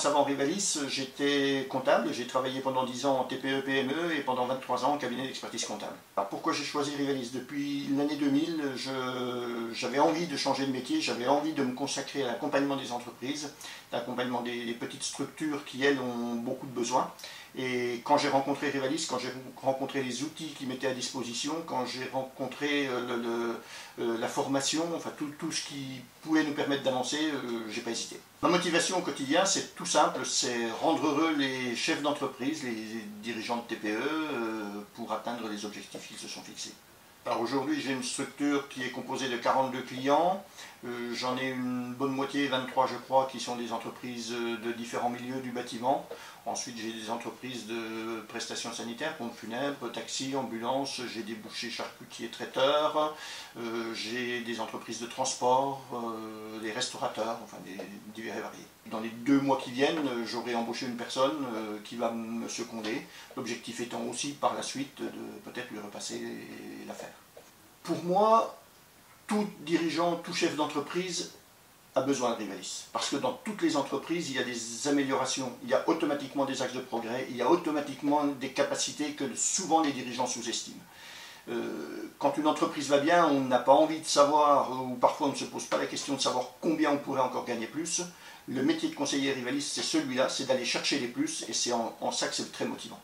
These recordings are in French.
expérience avant Rivalis, j'étais comptable, j'ai travaillé pendant 10 ans en TPE-PME et pendant 23 ans en cabinet d'expertise comptable. Alors pourquoi j'ai choisi Rivalis? Depuis l'année 2000, j'avais envie de changer de métier, j'avais envie de me consacrer à l'accompagnement des entreprises, l'accompagnement des petites structures qui, elles, ont beaucoup de besoins. Et quand j'ai rencontré Rivalis, quand j'ai rencontré les outils qui mettaient à disposition, quand j'ai rencontré la formation, enfin tout ce qui pouvait nous permettre d'avancer, j'ai pas hésité. Ma motivation au quotidien, c'est tout simple, c'est rendre heureux les chefs d'entreprise, les dirigeants de TPE, pour atteindre les objectifs qu'ils se sont fixés. Alors aujourd'hui, j'ai une structure qui est composée de 42 clients. J'en ai une bonne moitié, 23 je crois, qui sont des entreprises de différents milieux du bâtiment. Ensuite, j'ai des entreprises de prestations sanitaires, pompes funèbres, taxis, ambulances, j'ai des bouchers, charcutiers, traiteurs, j'ai des entreprises de transport, des restaurateurs, enfin des divers et variés. Dans les 2 mois qui viennent, j'aurai embauché une personne qui va me seconder, l'objectif étant aussi par la suite de peut-être lui repasser l'affaire. Pour moi, tout dirigeant, tout chef d'entreprise a besoin de Rivalis. Parce que dans toutes les entreprises, il y a des améliorations, il y a automatiquement des axes de progrès, il y a automatiquement des capacités que souvent les dirigeants sous-estiment. Quand une entreprise va bien, on n'a pas envie de savoir, ou parfois on ne se pose pas la question de savoir combien on pourrait encore gagner plus. Le métier de conseiller Rivalis, c'est celui-là, c'est d'aller chercher les plus, et c'est en ça que c'est très motivant.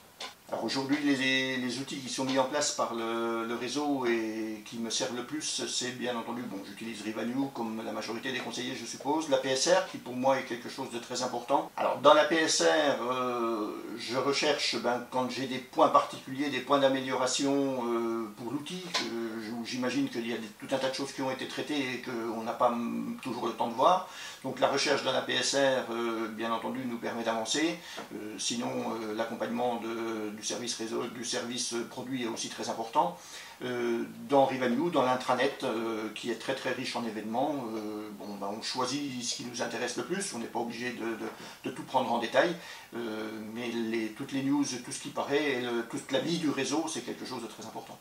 Alors aujourd'hui, les outils qui sont mis en place par le réseau et qui me servent le plus, c'est bien entendu, bon, j'utilise Rivalue comme la majorité des conseillers, je suppose, la PSR qui pour moi est quelque chose de très important. Alors dans la PSR, je recherche, quand j'ai des points particuliers, des points d'amélioration pour l'outil, où j'imagine qu'il y a tout un tas de choses qui ont été traitées et qu'on n'a pas toujours le temps de voir. Donc la recherche dans la PSR, bien entendu, nous permet d'avancer. Sinon, l'accompagnement du service réseau, du service produit est aussi très important. Dans Rivalue, dans l'intranet, qui est très très riche en événements, on choisit ce qui nous intéresse le plus, on n'est pas obligé de tout prendre en détail, mais toutes les news, tout ce qui paraît, toute la vie du réseau, c'est quelque chose de très important.